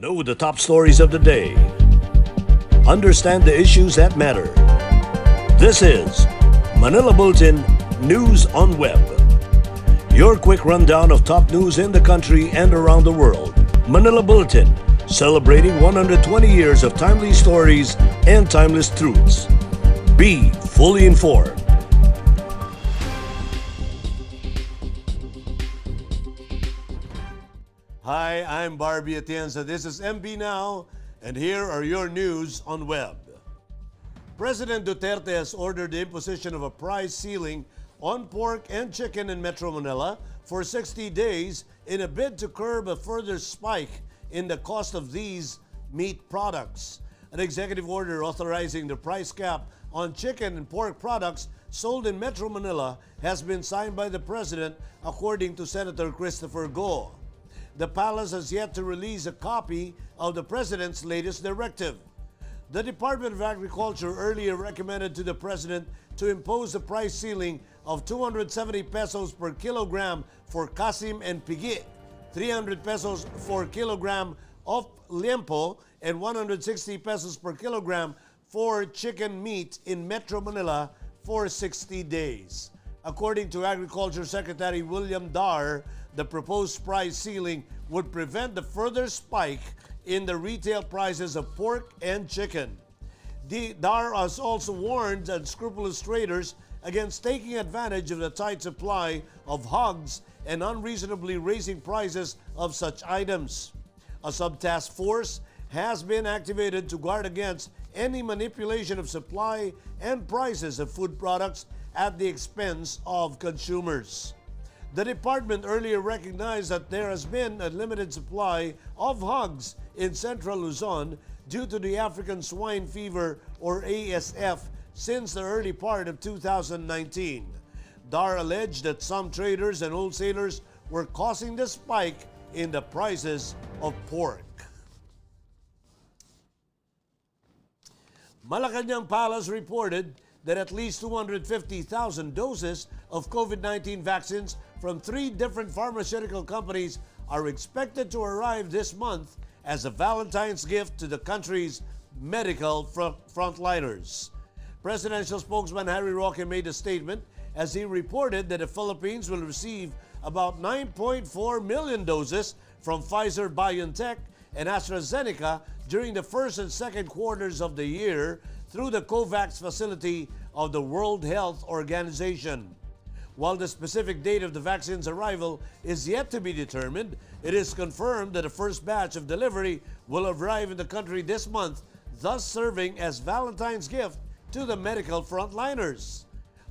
Know the top stories of the day. Understand the issues that matter. This is Manila Bulletin News on Web. Your quick rundown of top news in the country and around the world. Manila Bulletin, celebrating 120 years of timely stories and timeless truths. Be fully informed. Hi, I'm Barbie Atienza. This is MB Now, and here are your news on web. President Duterte has ordered the imposition of a price ceiling on pork and chicken in Metro Manila for 60 days in a bid to curb a further spike in the cost of these meat products. An executive order authorizing the price cap on chicken and pork products sold in Metro Manila has been signed by the President, according to Senator Christopher Go. The palace has yet to release a copy of the President's latest directive. The Department of Agriculture earlier recommended to the President to impose a price ceiling of 270 pesos per kilogram for kasim and pigi, 300 pesos for kilogram of liempo, and 160 pesos per kilogram for chicken meat in Metro Manila for 60 days. According to Agriculture Secretary William Dar, the proposed price ceiling would prevent the further spike in the retail prices of pork and chicken. Dar has also warned unscrupulous traders against taking advantage of the tight supply of hogs and unreasonably raising prices of such items. A subtask force has been activated to guard against any manipulation of supply and prices of food products at the expense of consumers. The department earlier recognized that there has been a limited supply of hogs in central Luzon due to the African swine fever, or ASF, since the early part of 2019. Dar alleged that some traders and wholesalers were causing the spike in the prices of pork. Malacanang Palace reported that at least 250,000 doses of COVID-19 vaccines from 3 different pharmaceutical companies are expected to arrive this month as a Valentine's gift to the country's medical frontliners. Presidential spokesman Harry Roque made a statement as he reported that the Philippines will receive about 9.4 million doses from Pfizer-BioNTech and AstraZeneca during the first and second quarters of the year through the COVAX facility of the World Health Organization. While the specific date of the vaccine's arrival is yet to be determined, it is confirmed that the first batch of delivery will arrive in the country this month, thus serving as Valentine's gift to the medical frontliners.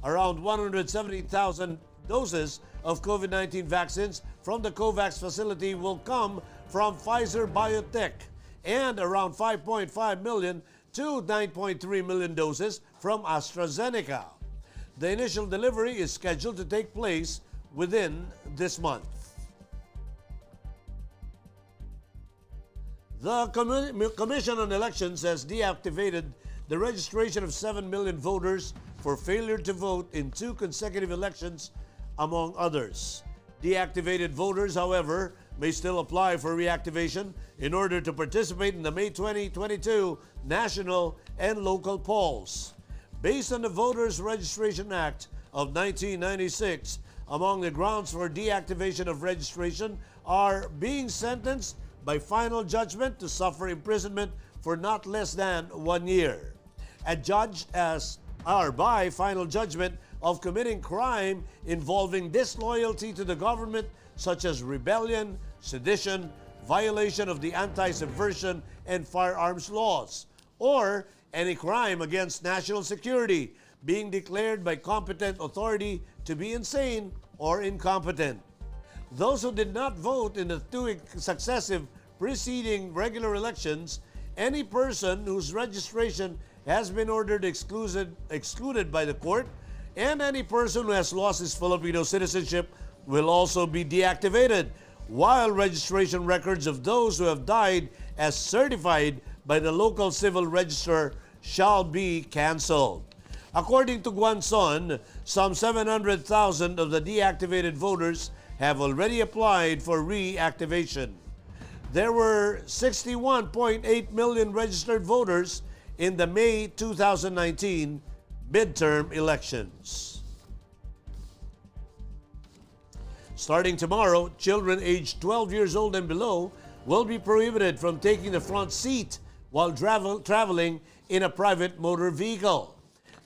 Around 170,000 doses of COVID-19 vaccines from the COVAX facility will come from Pfizer-BioNTech and around 5.5 million to 9.3 million doses from AstraZeneca. The initial delivery is scheduled to take place within this month. The Commission on Elections has deactivated the registration of 7 million voters for failure to vote in 2 consecutive elections, among others. Deactivated voters, however, may still apply for reactivation in order to participate in the May 2022 national and local polls. Based on the Voters Registration Act of 1996, among the grounds for deactivation of registration are being sentenced by final judgment to suffer imprisonment for not less than 1 year, adjudged as by final judgment of committing crime involving disloyalty to the government, such as rebellion, sedition, violation of the anti-subversion and firearms laws, or any crime against national security, being declared by competent authority to be insane or incompetent. Those who did not vote in the 2 successive preceding regular elections, any person whose registration has been ordered excluded by the court, and any person who has lost his Filipino citizenship will also be deactivated, while registration records of those who have died as certified by the local civil register shall be canceled. According to Guanzon, some 700,000 of the deactivated voters have already applied for reactivation. there were 61.8 million registered voters in the May 2019 midterm elections. Starting tomorrow, children aged 12 years old and below will be prohibited from taking the front seat while traveling in a private motor vehicle.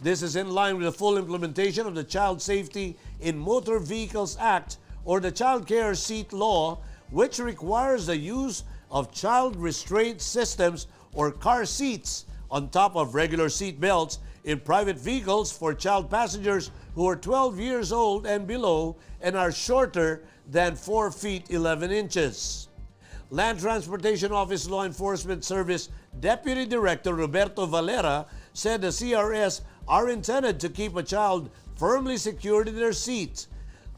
This is in line with the full implementation of the Child Safety in Motor Vehicles Act, or the Child Care Seat Law, which requires the use of child restraint systems or car seats on top of regular seat belts in private vehicles for child passengers who are 12 years old and below and are shorter than 4 feet 11 inches. Land Transportation Office Law Enforcement Service Deputy Director Roberto Valera said the CRS are intended to keep a child firmly secured in their seat.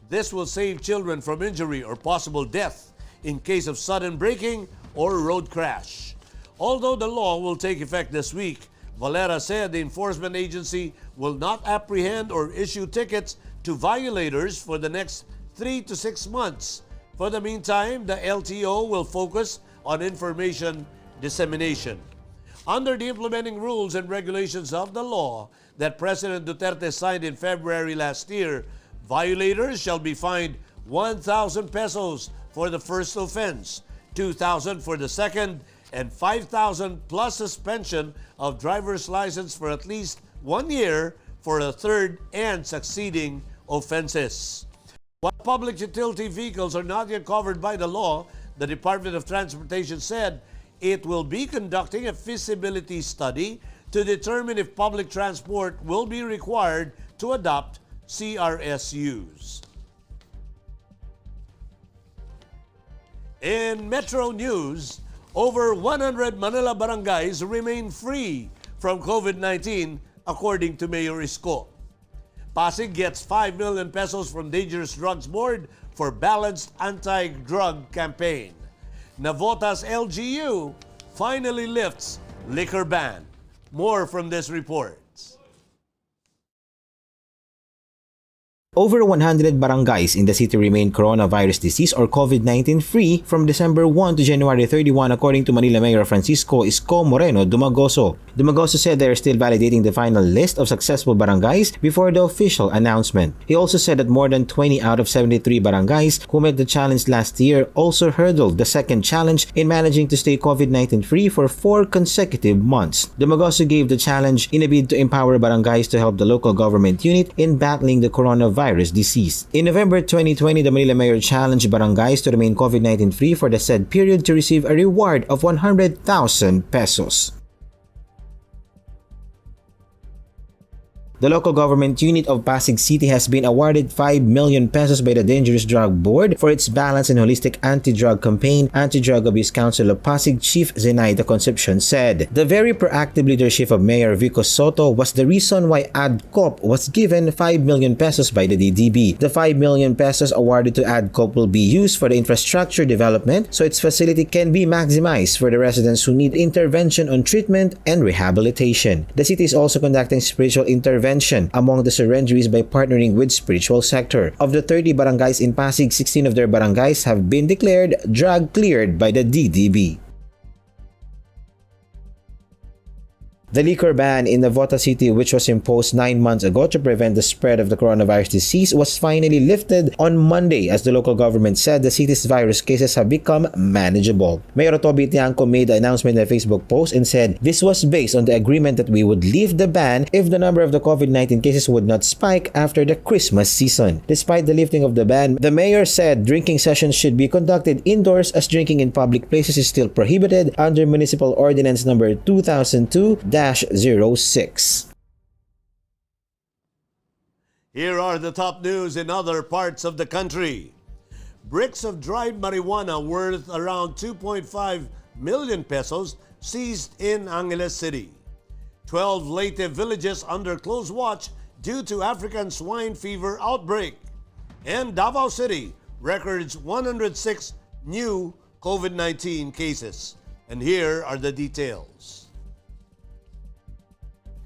This will save children from injury or possible death in case of sudden braking or road crash. Although the law will take effect this week, Valera said the enforcement agency will not apprehend or issue tickets to violators for the next 3 to 6 months. For the meantime, the LTO will focus on information dissemination. Under the implementing rules and regulations of the law that President Duterte signed in February last year, violators shall be fined 1,000 pesos for the first offense, 2,000 for the second, and 5,000 plus suspension of driver's license for at least 1 year for the third and succeeding offenses. While public utility vehicles are not yet covered by the law, the Department of Transportation said it will be conducting a feasibility study to determine if public transport will be required to adopt CRSUs. In Metro News, over 100 Manila barangays remain free from COVID-19 according to Mayor Isko. Pasig gets 5 million pesos from Dangerous Drugs Board for balanced anti-drug campaign. Navota's LGU finally lifts liquor ban. More from this report. Over 100 barangays in the city remain coronavirus disease or COVID-19 free from December 1 to January 31 according to Manila Mayor Francisco Isko Moreno Dumagoso. Dumagoso said they are still validating the final list of successful barangays before the official announcement. He also said that more than 20 out of 73 barangays who met the challenge last year also hurdled the second challenge in managing to stay COVID-19 free for 4 consecutive months. Dumagoso gave the challenge in a bid to empower barangays to help the local government unit in battling the coronavirus disease. In November 2020, the Manila Mayor challenged barangays to remain COVID-19 free for the said period to receive a reward of 100,000 pesos. The local government unit of Pasig City has been awarded 5 million pesos by the Dangerous Drug Board for its balanced and holistic anti-drug campaign. Anti-Drug Abuse Council of Pasig Chief Zenaida Concepcion said, "The very proactive leadership of Mayor Vico Soto was the reason why ADCOP was given 5 million pesos by the DDB. The 5 million pesos awarded to ADCOP will be used for the infrastructure development so its facility can be maximized for the residents who need intervention on treatment and rehabilitation. The city is also conducting spiritual intervention among the surrenderies by partnering with spiritual sector. Of the 30 barangays in Pasig, 16 of their barangays have been declared drug cleared by the DDB." The liquor ban in Navotas City, which was imposed 9 months ago to prevent the spread of the coronavirus disease, was finally lifted on Monday as the local government said the city's virus cases have become manageable. Mayor Toby Tiangco made the announcement in a Facebook post and said this was based on the agreement that we would lift the ban if the number of the COVID-19 cases would not spike after the Christmas season. Despite the lifting of the ban, the mayor said drinking sessions should be conducted indoors as drinking in public places is still prohibited under Municipal Ordinance number 2002-06. Here are the top news in other parts of the country. Bricks of dried marijuana worth around 2.5 million pesos seized in Angeles City. 12 Leyte villages under close watch due to African swine fever outbreak. And Davao City records 106 new COVID-19 cases. And here are the details.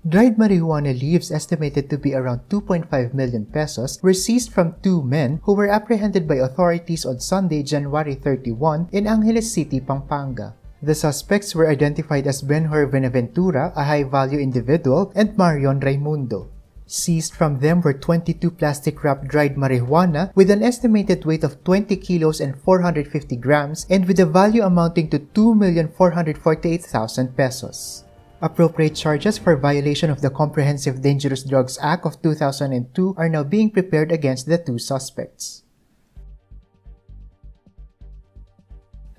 Dried marijuana leaves estimated to be around 2.5 million pesos were seized from two men who were apprehended by authorities on Sunday, January 31 in Angeles City, Pampanga. The suspects were identified as Benhur Benaventura, a high-value individual, and Marion Raimundo. Seized from them were 22 plastic-wrapped dried marijuana with an estimated weight of 20 kilos and 450 grams and with a value amounting to 2,448,000 pesos. Appropriate charges for violation of the Comprehensive Dangerous Drugs Act of 2002 are now being prepared against the two suspects.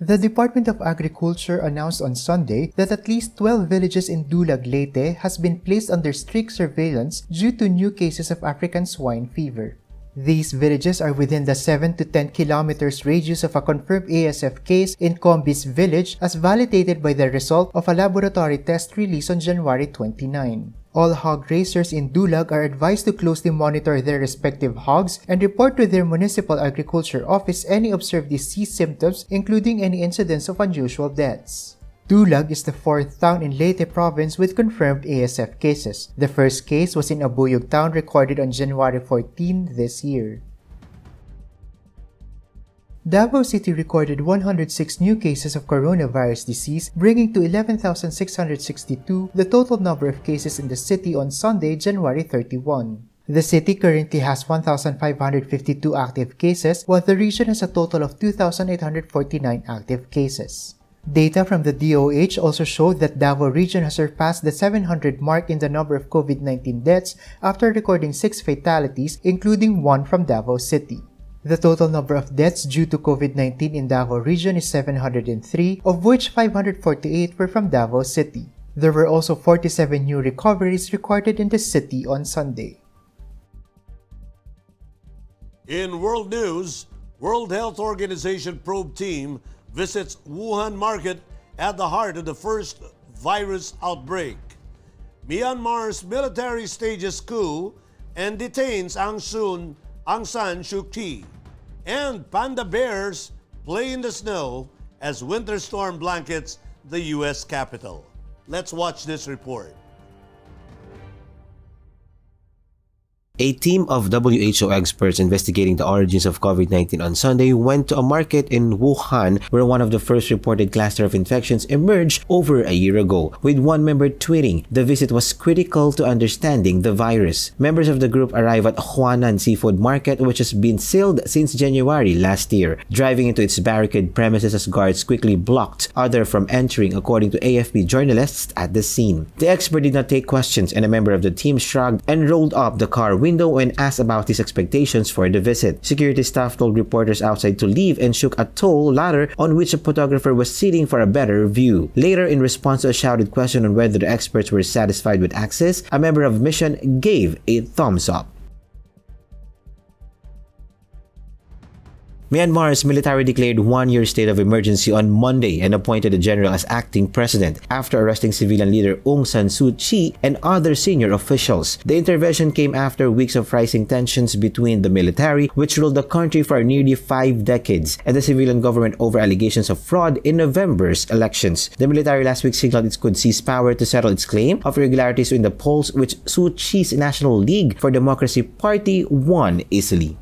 The Department of Agriculture announced on Sunday that at least 12 villages in Dulag, Leyte has been placed under strict surveillance due to new cases of African swine fever. These villages are within the 7 to 10 kilometers radius of a confirmed ASF case in Combis village as validated by the result of a laboratory test released on January 29. All hog raisers in Dulag are advised to closely monitor their respective hogs and report to their municipal agriculture office any observed disease symptoms, including any incidents of unusual deaths. Dulag is the fourth town in Leyte province with confirmed ASF cases. The first case was in Abuyog town recorded on January 14 this year. Davao City recorded 106 new cases of coronavirus disease, bringing to 11,662 the total number of cases in the city on Sunday, January 31. The city currently has 1,552 active cases, while the region has a total of 2,849 active cases. Data from the DOH also showed that Davao region has surpassed the 700 mark in the number of COVID-19 deaths after recording 6 fatalities, including one from Davao City. The total number of deaths due to COVID-19 in Davao region is 703, of which 548 were from Davao City. There were also 47 new recoveries recorded in the city on Sunday. In world news, World Health Organization probe team visits Wuhan market at the heart of the first virus outbreak. Myanmar's military stages coup and detains Aung San Suu Kyi. And panda bears play in the snow as winter storm blankets the U.S. Capitol. Let's watch this report. A team of WHO experts investigating the origins of COVID-19 on Sunday went to a market in Wuhan where one of the first reported cluster of infections emerged over a year ago, with one member tweeting, "The visit was critical to understanding the virus." Members of the group arrive at Huanan Seafood Market, which has been sealed since January last year, driving into its barricade premises as guards quickly blocked others from entering, according to AFP journalists at the scene. The expert did not take questions, and a member of the team shrugged and rolled up the car window when asked about his expectations for the visit. Security staff told reporters outside to leave and shook a tall ladder on which a photographer was sitting for a better view. Later, in response to a shouted question on whether the experts were satisfied with access, a member of Mission gave a thumbs up. Myanmar's military declared one-year state of emergency on Monday and appointed the general as acting president after arresting civilian leader Aung San Suu Kyi and other senior officials. The intervention came after weeks of rising tensions between the military, which ruled the country for nearly 5 decades, and the civilian government over allegations of fraud in November's elections. The military last week signaled it could seize power to settle its claim of irregularities in the polls, which Suu Kyi's National League for Democracy party won easily.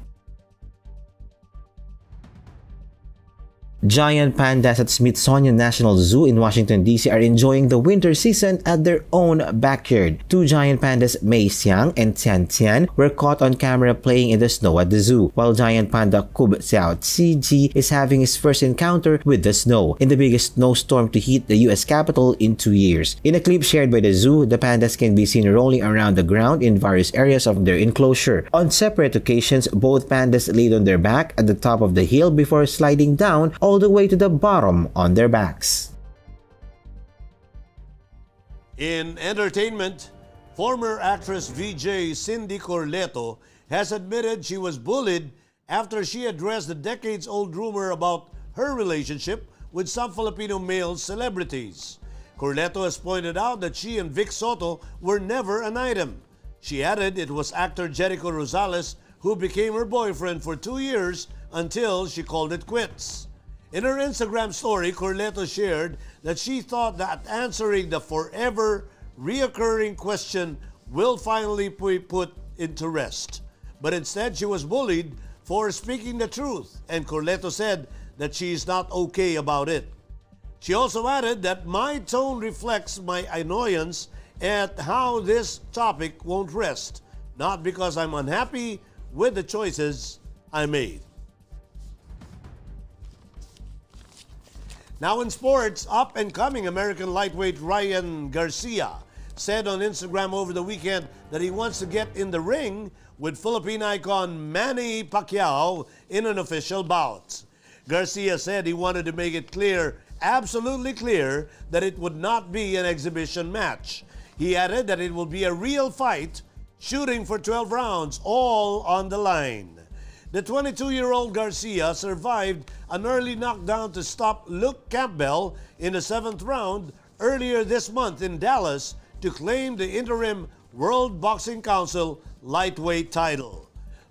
Giant pandas at Smithsonian National Zoo in Washington, D.C. are enjoying the winter season at their own backyard. Two giant pandas, Mei Xiang and Tian Tian, were caught on camera playing in the snow at the zoo, while giant panda Kub Xiao Ji is having his first encounter with the snow in the biggest snowstorm to hit the U.S. Capitol in 2 years. In a clip shared by the zoo, the pandas can be seen rolling around the ground in various areas of their enclosure. On separate occasions, both pandas laid on their back at the top of the hill before sliding down all the way to the bottom on their backs. In entertainment, former actress VJ Cindy Kurleto has admitted she was bullied after she addressed the decades-old rumor about her relationship with some Filipino male celebrities. Kurleto has pointed out that she and Vic Soto were never an item. She added it was actor Jericho Rosales who became her boyfriend for 2 years until she called it quits. In her Instagram story, Kurleto shared that she thought that answering the forever reoccurring question will finally be put into rest. But instead, she was bullied for speaking the truth, and Kurleto said that she is not okay about it. She also added that my tone reflects my annoyance at how this topic won't rest, not because I'm unhappy with the choices I made. Now in sports, up-and-coming American lightweight Ryan Garcia said on Instagram over the weekend that he wants to get in the ring with Philippine icon Manny Pacquiao in an official bout. Garcia said he wanted to make it clear, absolutely clear, that it would not be an exhibition match. He added that it will be a real fight, shooting for 12 rounds, all on the line. The 22-year-old Garcia survived an early knockdown to stop Luke Campbell in the 7th round earlier this month in Dallas to claim the interim World Boxing Council lightweight title.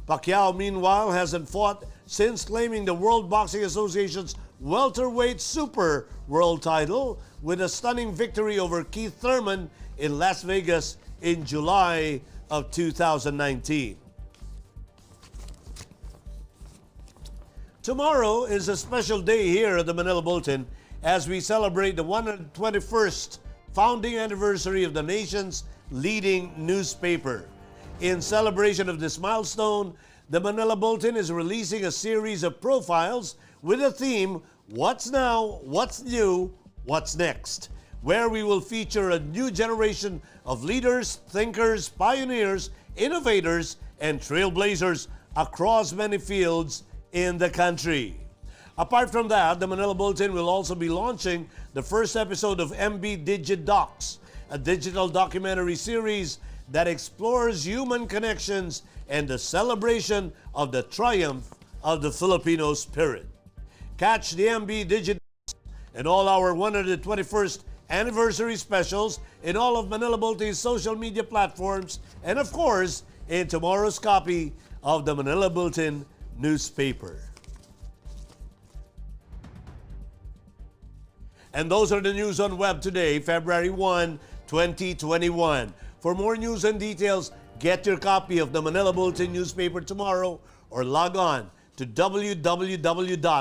Pacquiao, meanwhile, hasn't fought since claiming the World Boxing Association's welterweight super world title with a stunning victory over Keith Thurman in Las Vegas in July of 2019. Tomorrow is a special day here at the Manila Bulletin as we celebrate the 121st founding anniversary of the nation's leading newspaper. In celebration of this milestone, the Manila Bulletin is releasing a series of profiles with a theme, What's Now, What's New, What's Next?, where we will feature a new generation of leaders, thinkers, pioneers, innovators, and trailblazers across many fields in the country. Apart from that, the Manila Bulletin will also be launching the first episode of MB Digidocs, a digital documentary series that explores human connections and the celebration of the triumph of the Filipino spirit. Catch the MB Digidocs and all our 121st anniversary specials in all of Manila Bulletin's social media platforms and, of course, in tomorrow's copy of the Manila Bulletin newspaper. And those are the news on web today, February 1, 2021. For more news and details, get your copy of the Manila Bulletin newspaper tomorrow or log on to www.mb.com.ph.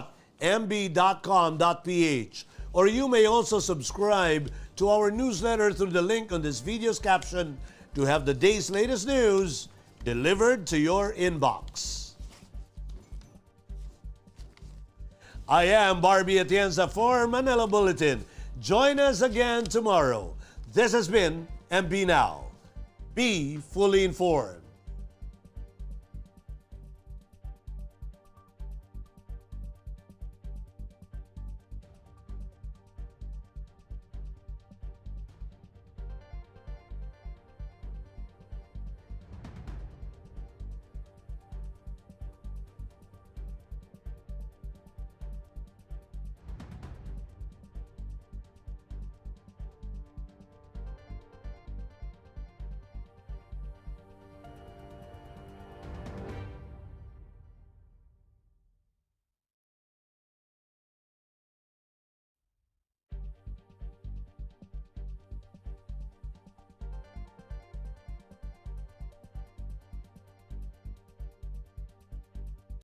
Or you may also subscribe to our newsletter through the link on this video's caption to have the day's latest news delivered to your inbox. I am Barbie Atienza for Manila Bulletin. Join us again tomorrow. This has been MB Now. Be fully informed.